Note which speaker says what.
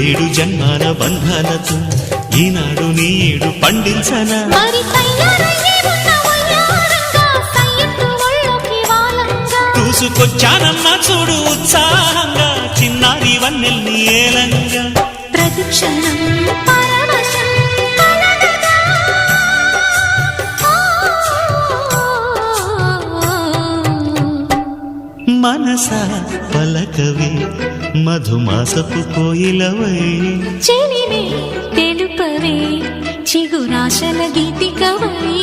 Speaker 1: ఏడు జన్మాల బంధాలతో ఈనాడు నీడు పండించనా చూసుకొచ్చానమ్మా చూడు ఉత్సాహంగా చిన్నారి వన్నెల్ని ఏలంగా
Speaker 2: ప్రతిక్షణం
Speaker 1: మనసా పలకవే మధుమాసపు కోయిలవై
Speaker 2: చెలివే తెలుపవే చిగురాశల గీతికవై